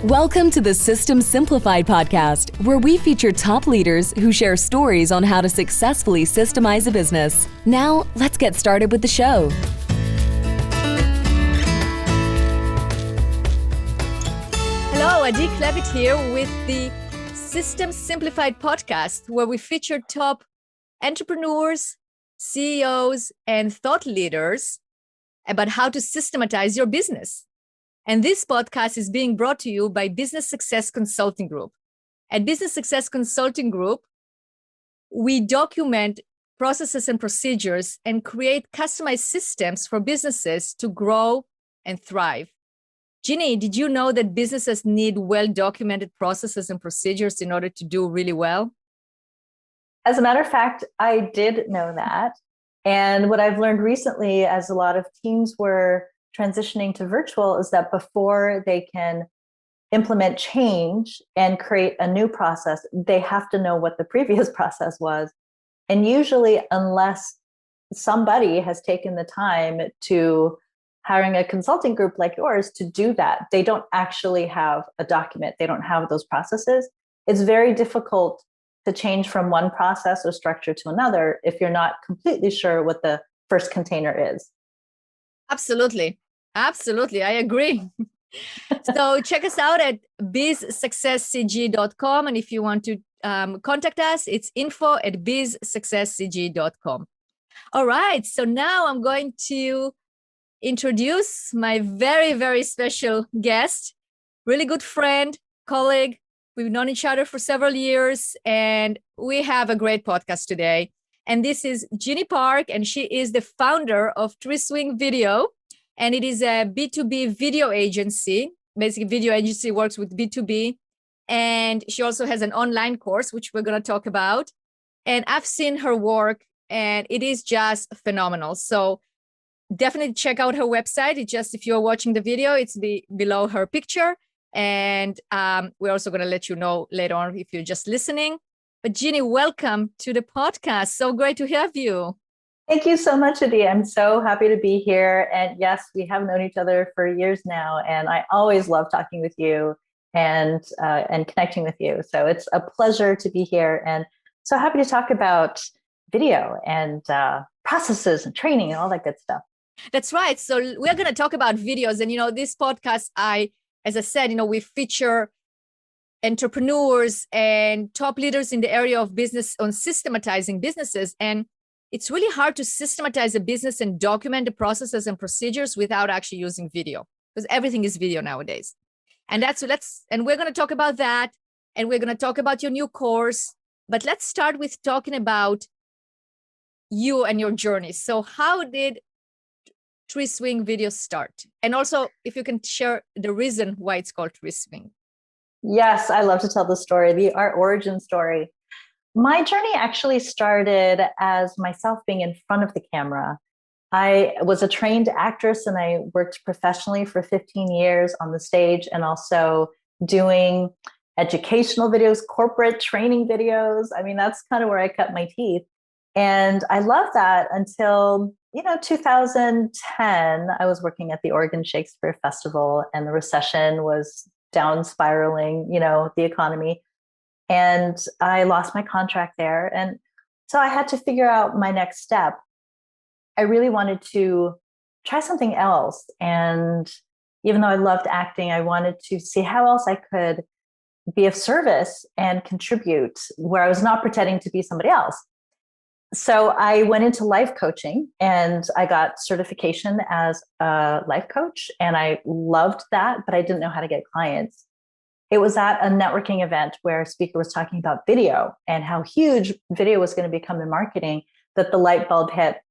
Welcome to the System Simplified podcast, where we feature top leaders who share stories on how to successfully systemize a business. Now, let's get started with the show. Hello, Adi Klevit here with the System Simplified podcast, where we feature top entrepreneurs, CEOs, and thought leaders about how to systematize your business. And this podcast is being brought to you by Business Success Consulting Group. At Business Success Consulting Group, we document processes and procedures and create customized systems for businesses to grow and thrive. Jeany, did you know that businesses need well-documented processes and procedures in order to do really well? As a matter of fact, I did know that. And what I've learned recently, as a lot of teams were transitioning to virtual, is that before they can implement change and create a new process, they have to know what the previous process was. And usually, unless somebody has taken the time to hiring a consulting group like yours to do that, they don't actually have a document. They don't have those processes. It's very difficult to change from one process or structure to another if you're not completely sure what the first container is. Absolutely. Absolutely. I agree. So check us out at bizsuccesscg.com. And if you want to contact us, it's info@bizsuccesscg.com. All right. So now I'm going to introduce my very, very special guest, really good friend, colleague. We've known each other for several years, and we have a great podcast today. And this is Jeany Park, and she is the founder of TreeSwing Video. And it is a B2B video agency. Basically, video agency works with B2B. And she also has an online course, which we're going to talk about. And I've seen her work, and it is just phenomenal. So definitely check out her website. It's just, if you're watching the video, it's below her picture. And we're also going to let you know later on if you're just listening. But Jeany, welcome to the podcast. So great to have you. Thank you so much, Adi. I'm so happy to be here. And yes, we have known each other for years now. And I always love talking with you and connecting with you. So it's a pleasure to be here. And so happy to talk about video and processes and training and all that good stuff. That's right. So we're going to talk about videos. And, this podcast, as I said, we feature entrepreneurs and top leaders in the area of business on systematizing businesses. And it's really hard to systematize a business and document the processes and procedures without actually using video, because everything is video nowadays. And we're going to talk about that. And we're going to talk about your new course. But let's start with talking about you and your journey. So how did TreeSwing Video start? And also, if you can share the reason why it's called TreeSwing. Yes, I love to tell the story, our origin story. My journey actually started as myself being in front of the camera. I was a trained actress, and I worked professionally for 15 years on the stage, and also doing educational videos, corporate training videos. I mean, that's kind of where I cut my teeth. And I loved that until 2010, I was working at the Oregon Shakespeare Festival, and the recession was down spiraling, the economy. And I lost my contract there. And so I had to figure out my next step. I really wanted to try something else. And even though I loved acting, I wanted to see how else I could be of service and contribute where I was not pretending to be somebody else. So I went into life coaching, and I got certification as a life coach, and I loved that, but I didn't know how to get clients. It was at a networking event where a speaker was talking about video and how huge video was going to become in marketing that the light bulb hit.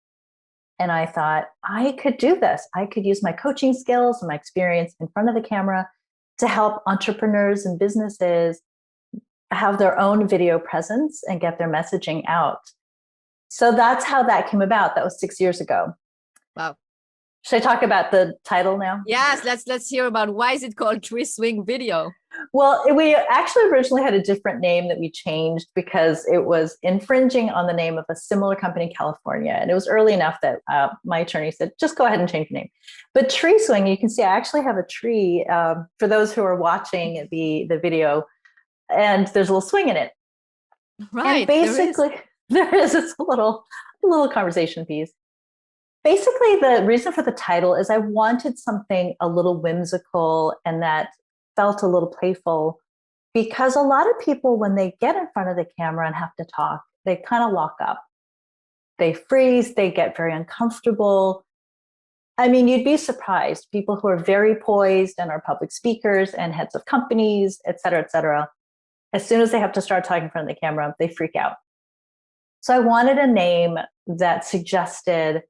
And I thought, I could do this. I could use my coaching skills and my experience in front of the camera to help entrepreneurs and businesses have their own video presence and get their messaging out. So that's how that came about. That was 6 years ago. Wow. Should I talk about the title now? Yes, let's hear about why is it called TreeSwing Video? Well, we actually originally had a different name that we changed because it was infringing on the name of a similar company in California. And it was early enough that my attorney said, just go ahead and change the name. But Tree Swing, you can see I actually have a tree for those who are watching the video, and there's a little swing in it. Right. And basically, there is this little conversation piece. Basically, the reason for the title is I wanted something a little whimsical and that felt a little playful, because a lot of people, when they get in front of the camera and have to talk, they kind of lock up. They freeze, they get very uncomfortable. I mean, you'd be surprised. People who are very poised and are public speakers and heads of companies, et cetera, as soon as they have to start talking in front of the camera, they freak out. So I wanted a name that suggested,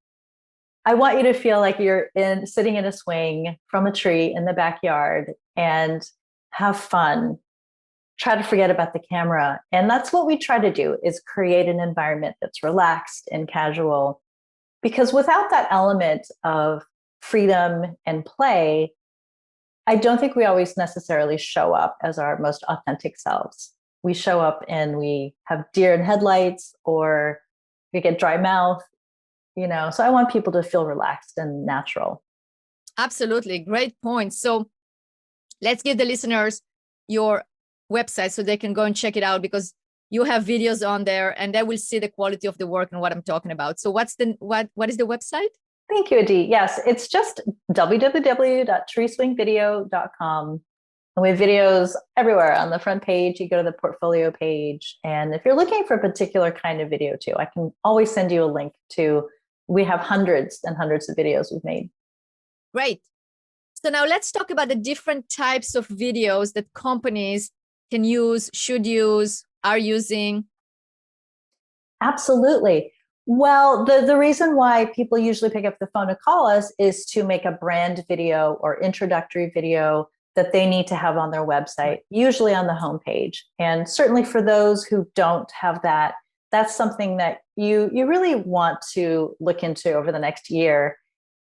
I want you to feel like you're sitting in a swing from a tree in the backyard and have fun. Try to forget about the camera. And that's what we try to do, is create an environment that's relaxed and casual. Because without that element of freedom and play, I don't think we always necessarily show up as our most authentic selves. We show up and we have deer in headlights, or we get dry mouth, so I want people to feel relaxed and natural. Absolutely. Great point. So let's give the listeners your website so they can go and check it out, because you have videos on there and they will see the quality of the work and what I'm talking about. So what is the website? Thank you, Adi. Yes, it's just www.treeswingvideo.com. And we have videos everywhere. On the front page, you go to the portfolio page. And if you're looking for a particular kind of video too, I can always send you a link to, we have hundreds and hundreds of videos we've made. Great. So now let's talk about the different types of videos that companies can use, should use, are using. Absolutely. Well, the reason why people usually pick up the phone to call us is to make a brand video or introductory video that they need to have on their website, usually on the homepage. And certainly for those who don't have that, that's something that you really want to look into over the next year.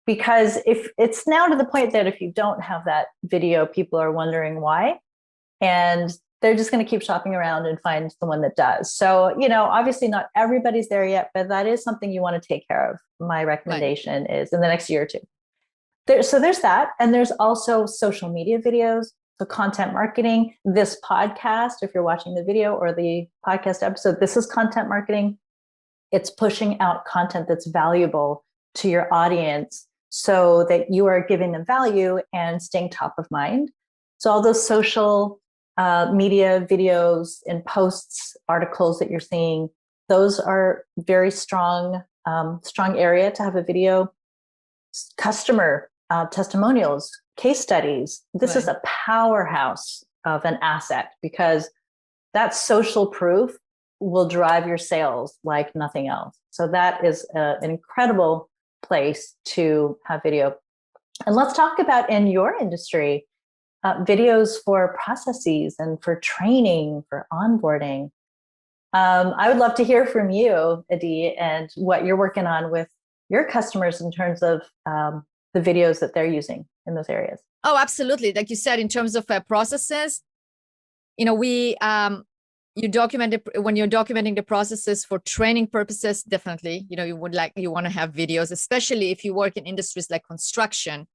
Because if it's now to the point that if you don't have that video, people are wondering why. And they're just going to keep shopping around and find the one that does. So, obviously not everybody's there yet, but that is something you want to take care of. My recommendation is in the next year or two. So there's that. And there's also social media videos, so content marketing. This podcast, if you're watching the video or the podcast episode, this is content marketing. It's pushing out content that's valuable to your audience so that you are giving them value and staying top of mind. So all those social media videos and posts, articles that you're seeing, those are very strong area to have a video. Customer testimonials, case studies. This is a powerhouse of an asset, because that social proof will drive your sales like nothing else. So that is an incredible place to have video. And let's talk about, in your industry, videos for processes and for training, for onboarding. I would love to hear from you, Adi, and what you're working on with your customers in terms of the videos that they're using in those areas. Oh, absolutely. Like you said, in terms of processes, you document it when you're documenting the processes for training purposes. Definitely, you want to have videos, especially if you work in industries like construction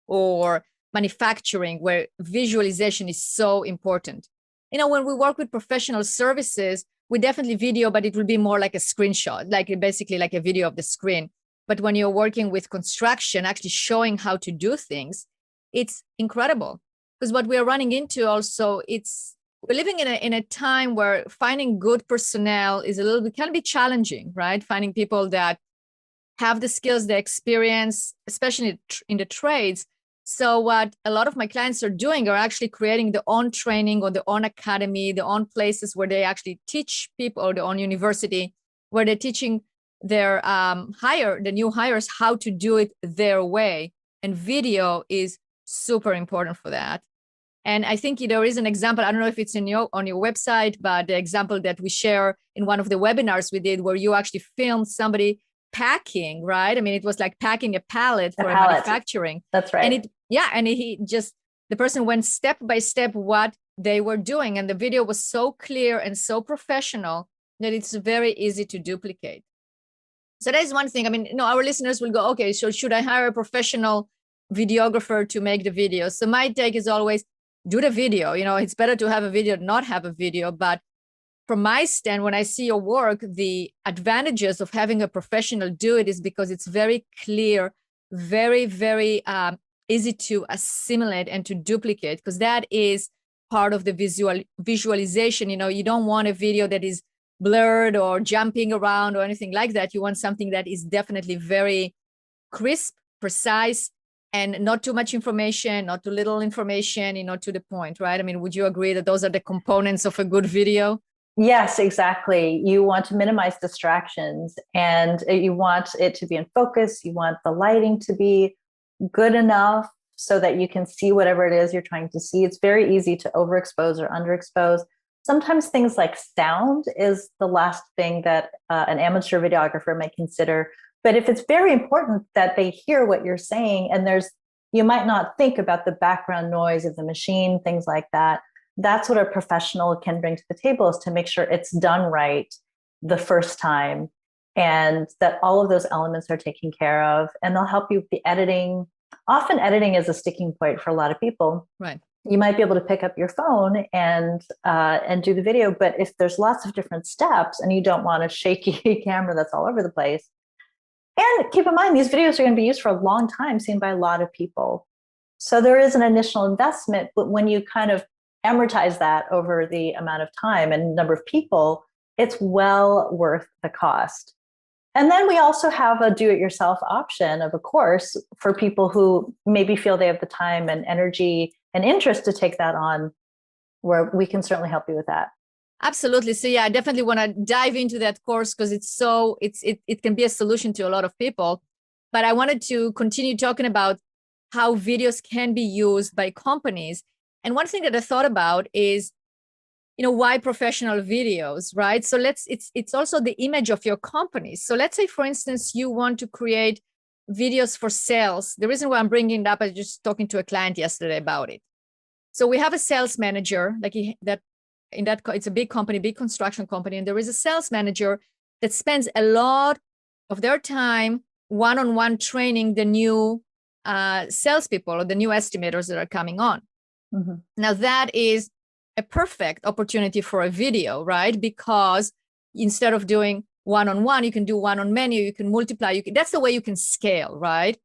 or manufacturing, where visualization is so important. When we work with professional services, we definitely video, but it will be more like a screenshot, basically like a video of the screen. But when you're working with construction, actually showing how to do things, it's incredible. Because what we're running into also, we're living in a time where finding good personnel is can be challenging, right? Finding people that have the skills, the experience, especially in the trades. So what a lot of my clients are doing are actually creating their own training or their own academy, their own places where they actually teach people, or their own university, where they're teaching their the new hires how to do it their way. And video is super important for that. And I think there is an example, I don't know if it's on your website, but the example that we share in one of the webinars we did, where you actually filmed somebody packing, right? I mean, it was like packing a pallet for manufacturing. That's right. And the person went step by step what they were doing. And the video was so clear and so professional that it's very easy to duplicate. So that is one thing. I mean, our listeners will go, okay, so should I hire a professional videographer to make the video? So my take is always do the video. It's better to have a video than not have a video. But from my stand, when I see your work, the advantages of having a professional do it is because it's very clear, very, very easy to assimilate and to duplicate, because that is part of the visualization. You don't want a video that is blurred or jumping around or anything like that. You want something that is definitely very crisp, precise, and not too much information, not too little information, to the point, right? I mean, would you agree that those are the components of a good video? Yes, exactly. You want to minimize distractions, and you want it to be in focus. You want the lighting to be good enough so that you can see whatever it is you're trying to see. It's very easy to overexpose or underexpose. Sometimes things like sound is the last thing that an amateur videographer may consider. But if it's very important that they hear what you're saying, and you might not think about the background noise of the machine, things like that. That's what a professional can bring to the table, is to make sure it's done right the first time, and that all of those elements are taken care of. And they'll help you with the editing. Often editing is a sticking point for a lot of people. Right. You might be able to pick up your phone and do the video, but if there's lots of different steps and you don't want a shaky camera that's all over the place, and keep in mind, these videos are going to be used for a long time, seen by a lot of people. So there is an initial investment, but when you kind of amortize that over the amount of time and number of people, it's well worth the cost. And then we also have a do-it-yourself option of a course for people who maybe feel they have the time and energy and interest to take that on, where we can certainly help you with that. Absolutely. So yeah, I definitely want to dive into that course, because it can be a solution to a lot of people. But I wanted to continue talking about how videos can be used by companies. And one thing that I thought about is, why professional videos, right? So it's also the image of your company. So let's say, for instance, you want to create videos for sales. The reason why I'm bringing it up, I was just talking to a client yesterday about it. So we have a sales manager, it's a big company, big construction company. And there is a sales manager that spends a lot of their time one-on-one training the new salespeople or the new estimators that are coming on. Mm-hmm. Now that is a perfect opportunity for a video, right? Because instead of doing one-on-one, you can do one-on-many, you can multiply, that's the way you can scale, right?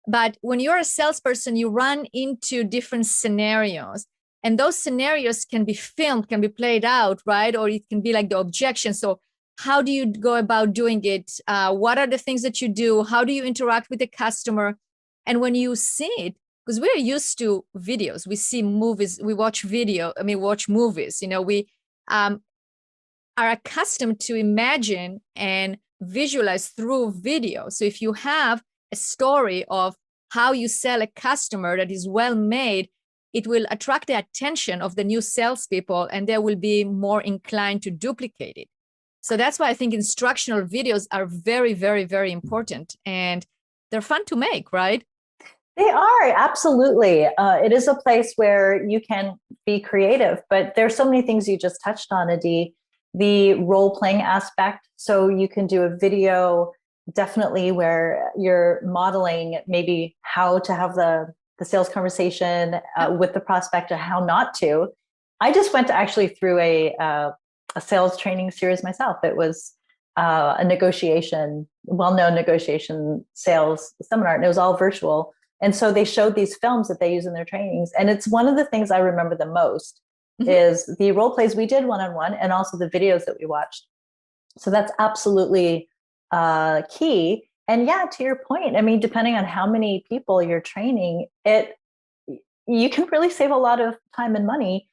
But when you're a salesperson, you run into different scenarios, and those scenarios can be filmed, can be played out, right? Or it can be like the objection. So how do you go about doing it? What are the things that you do? How do you interact with the customer? And when you see it, because we're used to videos, we see movies, we watch movies, we are accustomed to imagine and visualize through video. So if you have a story of how you sell a customer that is well made, it will attract the attention of the new salespeople, and they will be more inclined to duplicate it. So that's why I think instructional videos are very, very, very important, and they're fun to make, right? They are, absolutely. It is a place where you can be creative, but there's so many things you just touched on, Adi. The role-playing aspect. So you can do a video definitely where you're modeling maybe how to have the sales conversation with the prospect and how not to. I just went actually through a sales training series myself. It was a well-known negotiation sales seminar, and it was all virtual. And so they showed these films that they use in their trainings. And it's one of the things I remember the most is the role plays we did one-on-one, and also the videos that we watched. So that's absolutely key. And yeah, to your point, I mean, depending on how many people you're training, you can really save a lot of time and money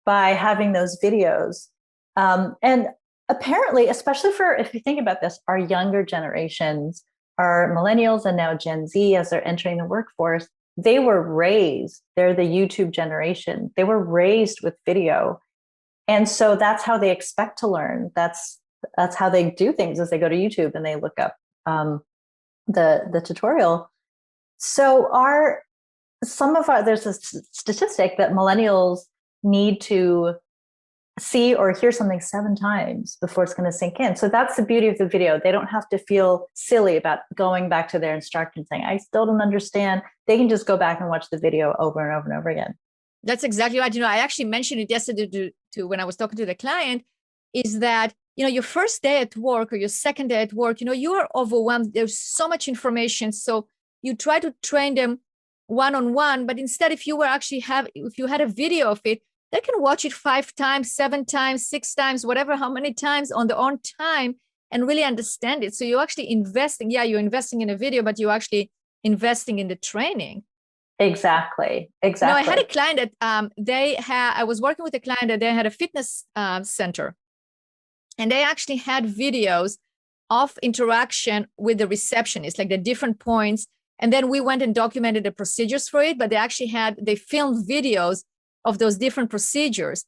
by having those videos. And apparently, especially if you think about this, our younger generations, our millennials and now Gen Z, as they're entering the workforce, they're the YouTube generation. They were raised with video. And so that's how they expect to learn. That's how they do things, as they go to YouTube and they look up the tutorial. So there's a statistic that millennials need to see or hear something 7 times before it's going to sink in. So that's the beauty of the video. They don't have to feel silly about going back to their instructor and saying, I still don't understand. They can just go back and watch the video over and over and over again. That's exactly right. I actually mentioned it yesterday to when I was talking to the client, is that, your first day at work or your second day at work, you are overwhelmed. There's so much information. So you try to train them one-on-one, but instead, if you had a video of it, they can watch it 5 times, 7 times, 6 times, whatever, how many times on their own time and really understand it. So you're actually investing. Yeah, you're investing in a video, but you're actually investing in the training. Exactly. I had a client that I was working with a client that they had a fitness center, and they actually had videos of interaction with the receptionist, like the different points. And then we went and documented the procedures for it, but they filmed videos of those different procedures.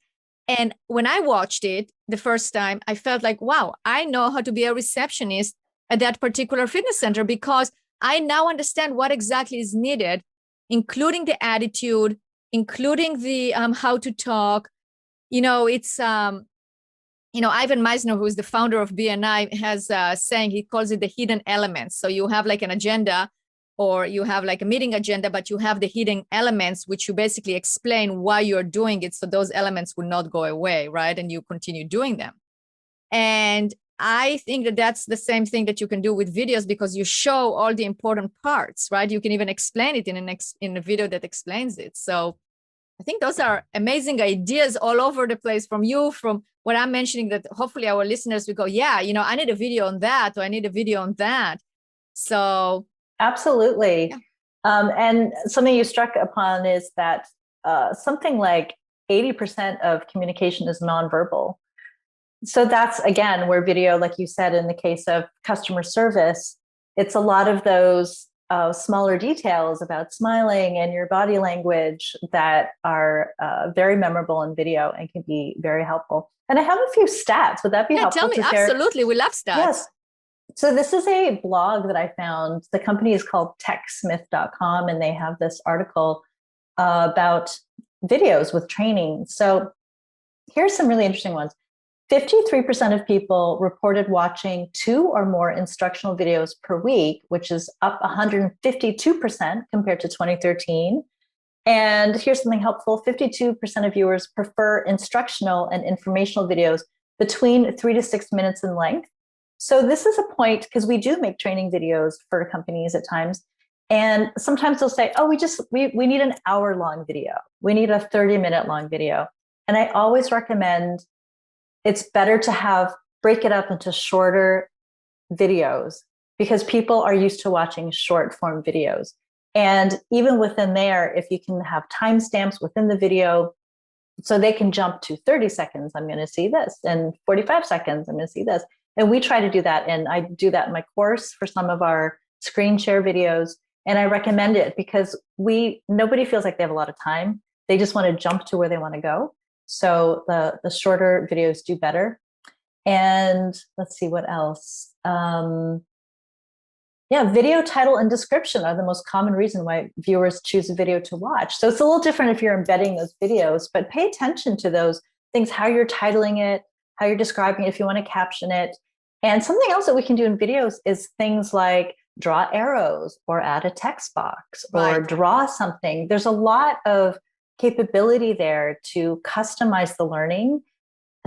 And when I watched it the first time, I felt like, wow, I know how to be a receptionist at that particular fitness center, because I now understand what exactly is needed, including the attitude, including the how to talk. It's Ivan Meisner, who is the founder of BNI, has saying, he calls it the hidden elements. So you have like an agenda, or you have like a meeting agenda, but you have the hidden elements, which you basically explain why you're doing it. So those elements will not go away, right? And you continue doing them. And I think that that's the same thing that you can do with videos, because you show all the important parts, right? You can even explain it in a video that explains it. So I think those are amazing ideas all over the place from you, from what I'm mentioning, that hopefully our listeners will go, yeah, I need a video on that, or I need a video on that. So absolutely. Yeah. And something you struck upon is that something like 80% of communication is nonverbal. So that's, again, where video, like you said, in the case of customer service, it's a lot of those smaller details about smiling and your body language that are very memorable in video and can be very helpful. And I have a few stats. Would that be helpful? Tell me. Absolutely. We love stats. Yes. So this is a blog that I found. The company is called techsmith.com, and they have this article about videos with training. So here's some really interesting ones. 53% of people reported watching 2 or more instructional videos per week, which is up 152% compared to 2013. And here's something helpful. 52% of viewers prefer instructional and informational videos between 3 to 6 minutes in length. So this is a point, because we do make training videos for companies at times. And sometimes they'll say, oh, we need an hour-long video. We need a 30-minute long video. And I always recommend it's better to break it up into shorter videos, because people are used to watching short form videos. And even within there, if you can have timestamps within the video, so they can jump to 30 seconds, I'm going to see this, and 45 seconds, I'm going to see this. And we try to do that. And I do that in my course for some of our screen share videos. And I recommend it because nobody feels like they have a lot of time. They just want to jump to where they want to go. So the shorter videos do better. And let's see what else. Video title and description are the most common reason why viewers choose a video to watch. So it's a little different if you're embedding those videos, but pay attention to those things, how you're titling it, how you're describing it, if you want to caption it. And something else that we can do in videos is things like draw arrows or add a text box or draw something. There's a lot of capability there to customize the learning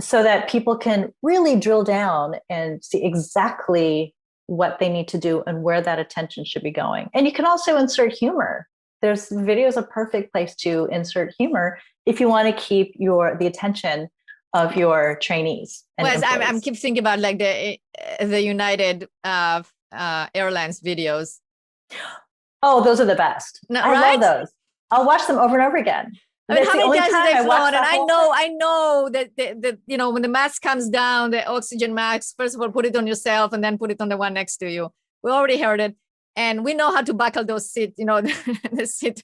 so that people can really drill down and see exactly what they need to do and where that attention should be going. And you can also insert humor. Video is a perfect place to insert humor if you want to keep the attention of your trainees. I'm keep thinking about like the United Airlines videos. Oh, those are the best. I love those. I'll watch them over and over again. I mean, how many times have they flown? And I know that when the mask comes down, the oxygen mask, first of all, put it on yourself and then put it on the one next to you. We already heard it. And we know how to buckle those seats, the seat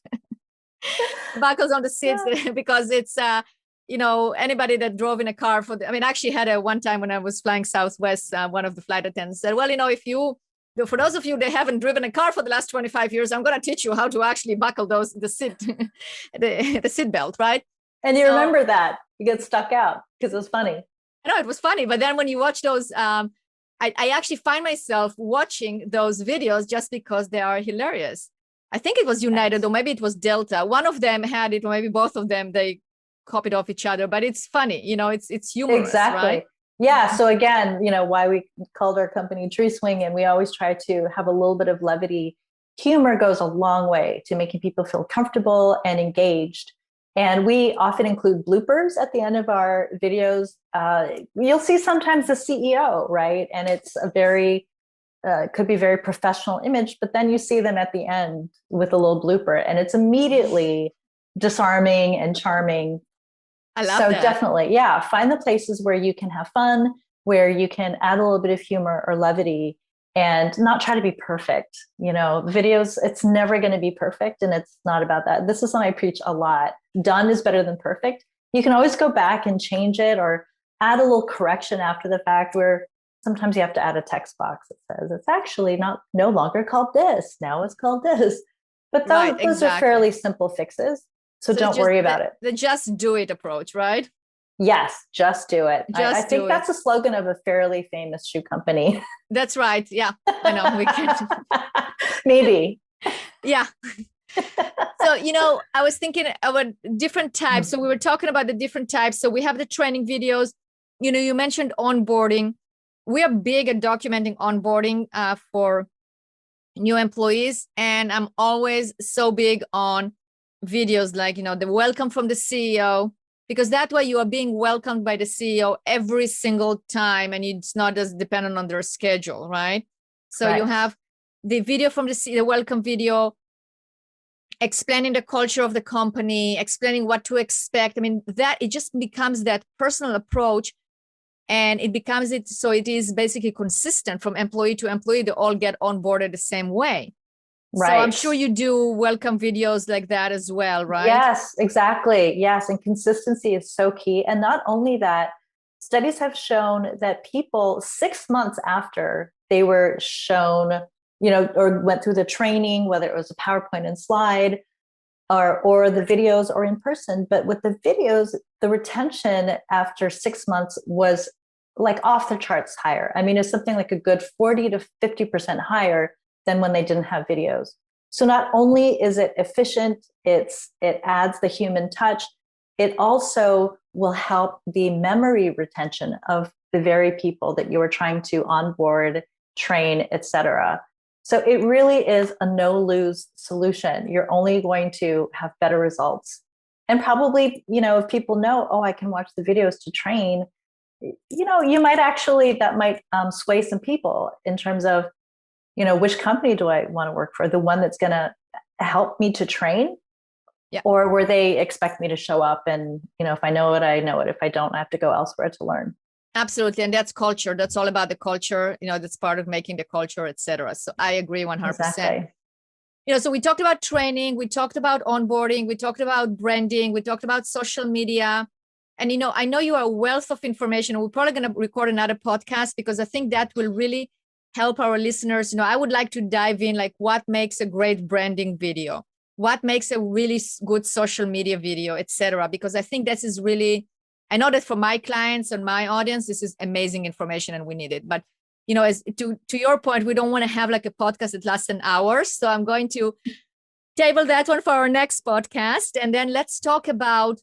buckles on the seats because it's, anybody that drove in a car I actually had one time when I was flying Southwest, one of the flight attendants said, well, for those of you that haven't driven a car for the last 25 years, I'm going to teach you how to actually buckle the seat belt, right? And you remember that. You get stuck out because it was funny. I know it was funny. But then when you watch those, I actually find myself watching those videos just because they are hilarious. I think it was United, or maybe it was Delta. One of them had it, or maybe both of them, they copied off each other, but it's funny, it's humorous, exactly. right? Yeah. So again, why we called our company Tree Swing, and we always try to have a little bit of levity. Humor goes a long way to making people feel comfortable and engaged. And we often include bloopers at the end of our videos. You'll see sometimes the CEO, right? And it's a very, could be very professional image, but then you see them at the end with a little blooper, and it's immediately disarming and charming. I love that. Definitely, yeah, find the places where you can have fun, where you can add a little bit of humor or levity, and not try to be perfect. Videos, it's never going to be perfect, and it's not about that. This is something I preach a lot. Done is better than perfect. You can always go back and change it or add a little correction after the fact, where sometimes you have to add a text box that says it's actually no longer called this. Now it's called this. But those are fairly simple fixes. So don't worry about it. The just do it approach, right? Yes, just do it. I think that's a slogan of a fairly famous shoe company. That's right. Yeah, I know. We can. Maybe. Yeah. So, I was thinking about different types. So we were talking about the different types. So we have the training videos. You mentioned onboarding. We are big at documenting onboarding for new employees. And I'm always so big on videos like, the welcome from the CEO, because that way you are being welcomed by the CEO every single time, and it's not as dependent on their schedule, right? So you have the video from the CEO, the welcome video, explaining the culture of the company, explaining what to expect. I mean, that it just becomes that personal approach, and it becomes so it is basically consistent from employee to employee. They all get onboarded the same way. Right. So I'm sure you do welcome videos like that as well, right? Yes, exactly. Yes. And consistency is so key. And not only that, studies have shown that people 6 months after they were shown, or went through the training, whether it was a PowerPoint and slide or the videos or in person, but with the videos, the retention after 6 months was like off the charts higher. I mean, it's something like a good 40 to 50% higher than when they didn't have videos. So not only is it efficient, it adds the human touch, it also will help the memory retention of the very people that you are trying to onboard, train, etc. So it really is a no-lose solution. You're only going to have better results. And probably, if people know, I can watch the videos to train, you might actually, that might sway some people in terms of, which company do I want to work for? The one that's going to help me to train? Yeah. Or where they expect me to show up and, if I know it, I know it. If I don't, I have to go elsewhere to learn. Absolutely. And that's culture. That's all about the culture. That's part of making the culture, etc. So I agree 100%. Exactly. So we talked about training, we talked about onboarding, we talked about branding, we talked about social media. And, I know you are a wealth of information. We're probably going to record another podcast because I think that will really help our listeners. I would like to dive in, like what makes a great branding video, what makes a really good social media video, etc. Because I think this is really, I know that for my clients and my audience, this is amazing information and we need it. But, as to your point, we don't want to have like a podcast that lasts an hour. So I'm going to table that one for our next podcast. And then let's talk about,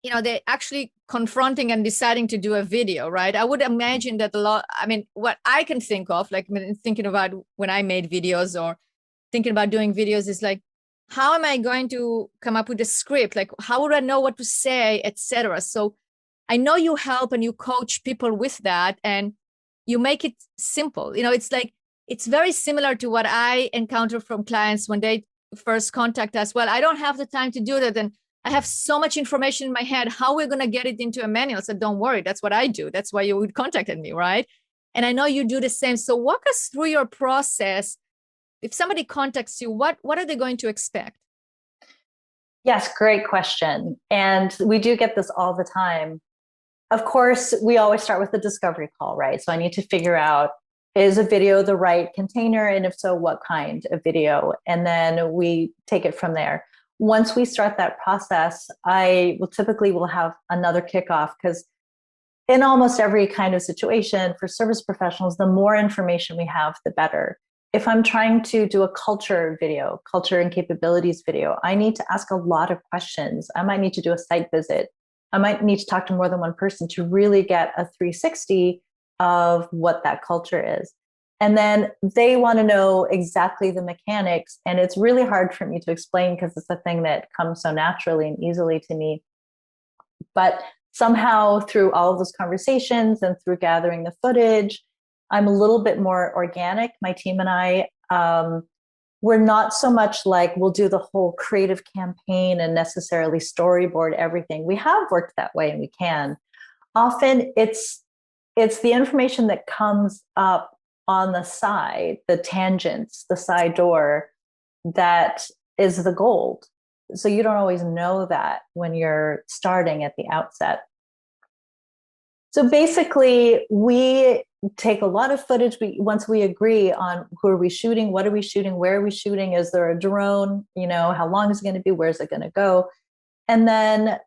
they're actually confronting and deciding to do a video, right? I would imagine that what I can think of, like thinking about when I made videos or thinking about doing videos is like, how am I going to come up with a script? Like, how would I know what to say, etc. So I know you help and you coach people with that and you make it simple. It's very similar to what I encounter from clients when they first contact us. Well, I don't have the time to do that. And I have so much information in my head. How we're going to get it into a manual? So don't worry. That's what I do. That's why you contacted me, right? And I know you do the same. So walk us through your process. If somebody contacts you, what are they going to expect? Yes, great question. And we do get this all the time. Of course, we always start with the discovery call, right? So I need to figure out, is a video the right container? And if so, what kind of video? And then we take it from there. once we start that process, I will typically will have another kickoff, because in almost every kind of situation for service professionals, the more information we have, the better. If I'm trying to do a culture video, culture and capabilities video, I need to ask a lot of questions. I might need to do a site visit. I might need to talk to more than one person to really get a 360 of what that culture is. And then they want to know exactly the mechanics. And it's really hard for me to explain because it's a thing that comes so naturally and easily to me. But somehow through all of those conversations and through gathering the footage, I'm a little bit more organic. My team and I, we're not so much like we'll do the whole creative campaign and necessarily storyboard everything. We have worked that way and we can. Often it's the information that comes up on the side, the tangents, the side door, that is the gold. So you don't always know that when you're starting at the outset. So basically, we take a lot of footage. Once we agree on who are we shooting, what are we shooting, where are we shooting, is there a drone, how long is it going to be, where's it going to go? And then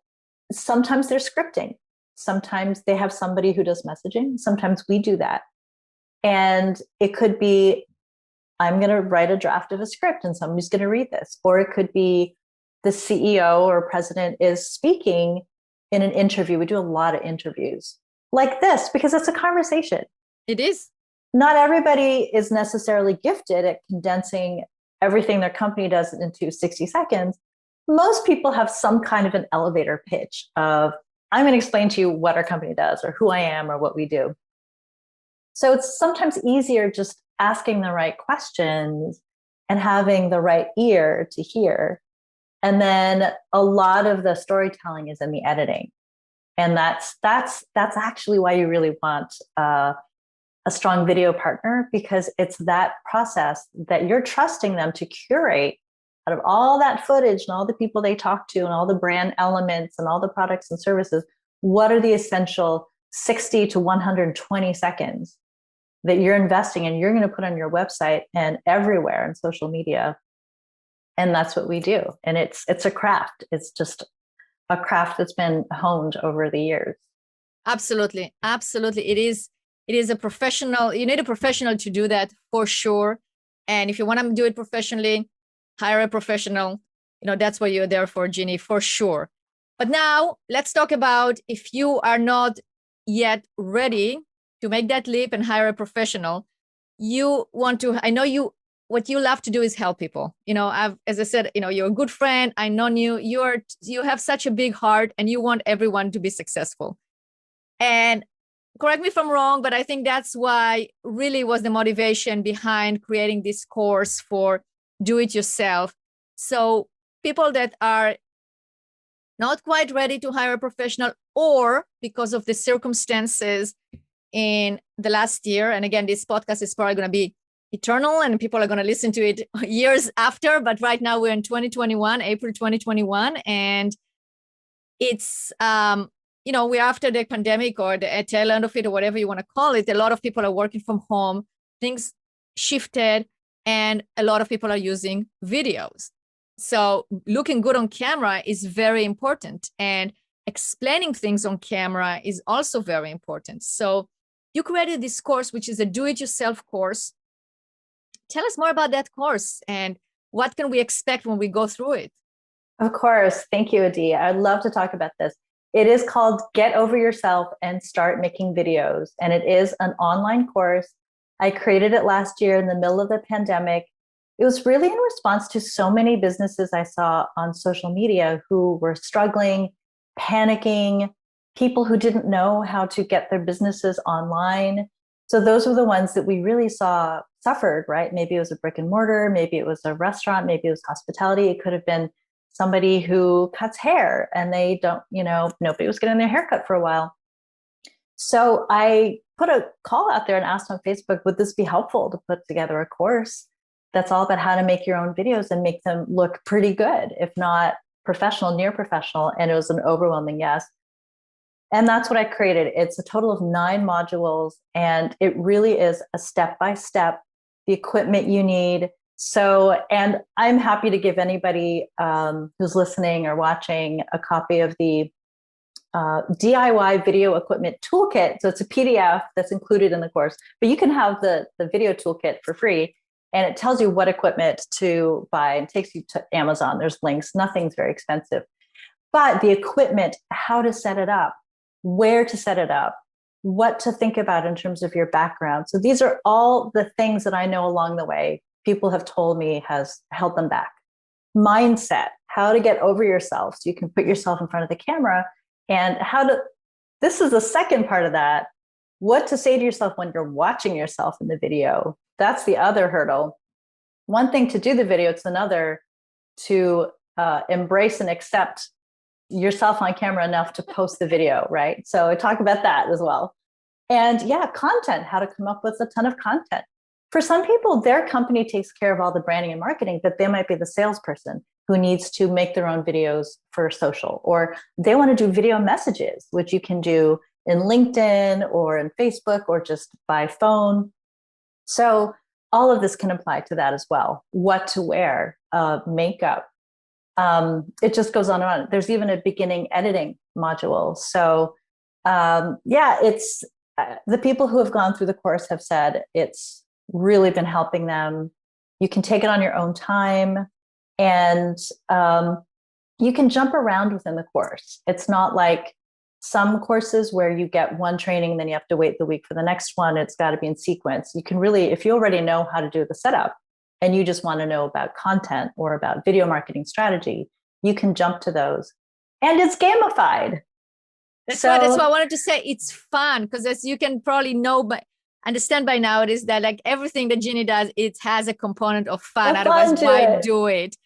sometimes there's scripting. Sometimes they have somebody who does messaging. Sometimes we do that. And it could be, I'm going to write a draft of a script and somebody's going to read this. Or it could be the CEO or president is speaking in an interview. We do a lot of interviews like this because it's a conversation. It is. Not everybody is necessarily gifted at condensing everything their company does into 60 seconds. Most people have some kind of an elevator pitch of, I'm going to explain to you what our company does or who I am or what we do. So it's sometimes easier just asking the right questions and having the right ear to hear. And then a lot of the storytelling is in the editing. And that's actually why you really want a strong video partner, because it's that process that you're trusting them to curate out of all that footage and all the people they talk to and all the brand elements and all the products and services. What are the essential 60 to 120 seconds that you're investing in, you're going to put on your website and everywhere in social media? And that's what we do. And it's a craft. It's just a craft that's been honed over the years. Absolutely. Absolutely. It is a professional. You need a professional to do that for sure. And if you want to do it professionally, hire a professional. That's what you're there for, Jeany, for sure. But now let's talk about if you are not yet ready to make that leap and hire a professional, what you love to do is help people. As I said, you're a good friend. I know you. You have such a big heart, and you want everyone to be successful. And correct me if I'm wrong, but I think that's why really was the motivation behind creating this course for do-it-yourself. So people that are not quite ready to hire a professional, or because of the circumstances in the last year, and again, this podcast is probably going to be eternal and people are going to listen to it years after, but right now we're in 2021, April 2021, and it's we're after the pandemic or the tail end of it or whatever you want to call it. A lot of people are working from home, things shifted, and a lot of people are using videos. So looking good on camera is very important, and explaining things on camera is also very important. So you created this course, which is a do-it-yourself course. Tell us more about that course and what can we expect when we go through it? Of course. Thank you, Adi. I'd love to talk about this. It is called Get Over Yourself and Start Making Videos. And it is an online course. I created it last year in the middle of the pandemic. It was really in response to so many businesses I saw on social media who were struggling, panicking, people who didn't know how to get their businesses online. So those were the ones that we really saw suffered, right? Maybe it was a brick and mortar, maybe it was a restaurant, maybe it was hospitality. It could have been somebody who cuts hair and they don't, nobody was getting their hair cut for a while. So I put a call out there and asked on Facebook, would this be helpful to put together a course that's all about how to make your own videos and make them look pretty good, if not professional, near professional? And it was an overwhelming yes. And that's what I created. It's a total of 9 modules, and it really is a step-by-step, the equipment you need, So, and I'm happy to give anybody who's listening or watching a copy of the DIY video equipment toolkit. So it's a PDF that's included in the course, but you can have the video toolkit for free. And it tells you what equipment to buy and takes you to Amazon. There's links. Nothing's very expensive. But the equipment, how to set it up, where to set it up, what to think about in terms of your background. So these are all the things that I know along the way people have told me has held them back. Mindset, how to get over yourself so you can put yourself in front of the camera, and how to, this is the second part of that, what to say to yourself when you're watching yourself in the video. That's the other hurdle. One thing to do the video, it's another to embrace and accept yourself on camera enough to post the video, right? So I talk about that as well. And yeah, content, how to come up with a ton of content. For some people, their company takes care of all the branding and marketing, but they might be the salesperson who needs to make their own videos for social, or they want to do video messages, which you can do in LinkedIn or in Facebook or just by phone. So all of this can apply to that as well. What to wear, makeup. It just goes on and on. There's even a beginning editing module. So yeah, it's the people who have gone through the course have said it's really been helping them. You can take it on your own time, and you can jump around within the course. It's not like some courses where you get one training and then you have to wait the week for the next one. It's got to be in sequence. You can really, if you already know how to do the setup and you just want to know about content or about video marketing strategy, you can jump to those. And it's gamified. That's why I wanted to say it's fun, because as you can probably know, but understand by now, it is that like everything that Jeany does, it has a component of fun. Otherwise, why do it?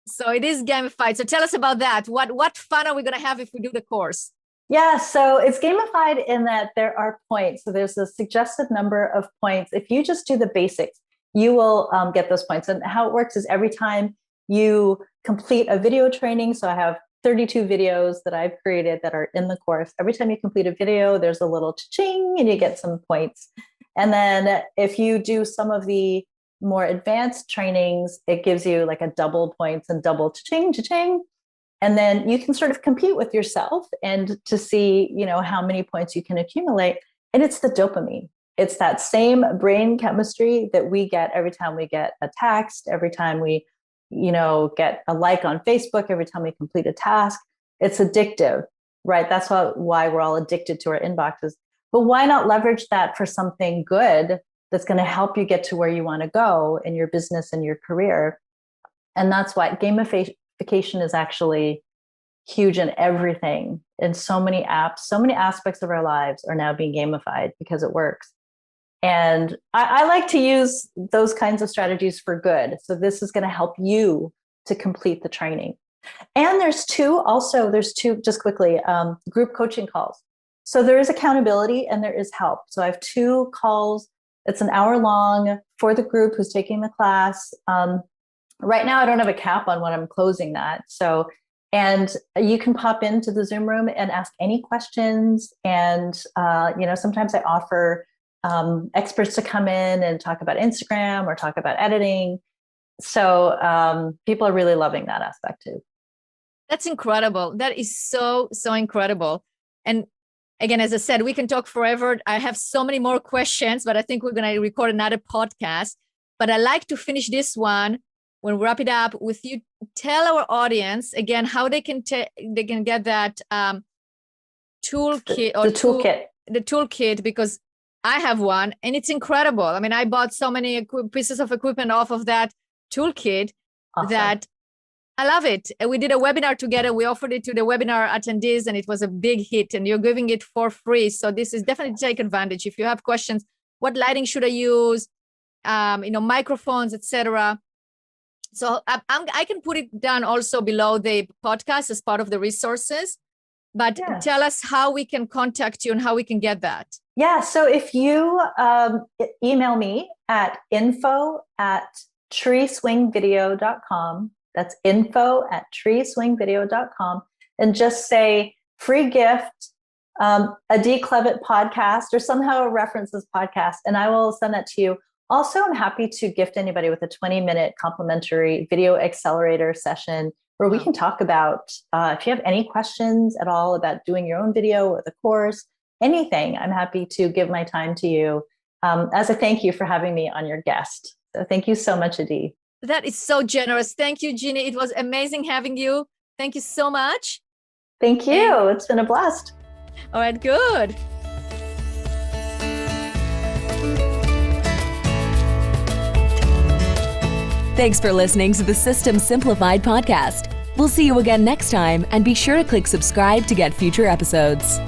So it is gamified. So tell us about that. What fun are we going to have if we do the course? Yeah, so it's gamified in that there are points. So there's a suggested number of points. If you just do the basics, you will get those points. And how it works is every time you complete a video training, so I have 32 videos that I've created that are in the course. Every time you complete a video, there's a little cha-ching and you get some points. And then if you do some of the more advanced trainings, it gives you like a double points and double cha-ching, cha-ching. And then you can sort of compete with yourself and to see, you know, how many points you can accumulate. And it's the dopamine. It's that same brain chemistry that we get every time we get a text, every time we, you know, get a like on Facebook, every time we complete a task. It's addictive, right? That's why we're all addicted to our inboxes. But why not leverage that for something good that's going to help you get to where you want to go in your business and your career? And that's why gamification is actually huge in everything. In so many apps, so many aspects of our lives are now being gamified because it works. And I like to use those kinds of strategies for good. So this is going to help you to complete the training. And there's two, just quickly, group coaching calls. So there is accountability and there is help. So I have 2 calls. It's an hour long for the group who's taking the class. Right now, I don't have a cap on when I'm closing that. So, and you can pop into the Zoom room and ask any questions. And, you know, sometimes I offer experts to come in and talk about Instagram or talk about editing. So people are really loving that aspect too. That's incredible. That is so, so incredible. And again, as I said, we can talk forever. I have so many more questions, but I think we're going to record another podcast. But I like to finish this one when we wrap it up with you. Tell our audience again how they can get that toolkit or the toolkit, because I have one and it's incredible. I mean, I bought so many pieces of equipment off of that toolkit. Awesome. That I love it. And we did a webinar together. We offered it to the webinar attendees and it was a big hit, and you're giving it for free. So this is definitely take advantage. If you have questions, what lighting should I use? You know, microphones, etc. So I can put it down also below the podcast as part of the resources. But tell us how we can contact you and how we can get that. Yeah. So if you email me at info@treeswingvideo.com, that's info@treeswingvideo.com, and just say free gift, a Klevit podcast, or somehow reference this podcast, and I will send that to you. Also, I'm happy to gift anybody with a 20-minute complimentary video accelerator session where we can talk about if you have any questions at all about doing your own video or the course, anything. I'm happy to give my time to you as a thank you for having me on your guest. So thank you so much, Adi. That is so generous. Thank you, Jeany. It was amazing having you. Thank you so much. Thank you. It's been a blast. All right, good. Thanks for listening to the System Simplified podcast. We'll see you again next time, and be sure to click subscribe to get future episodes.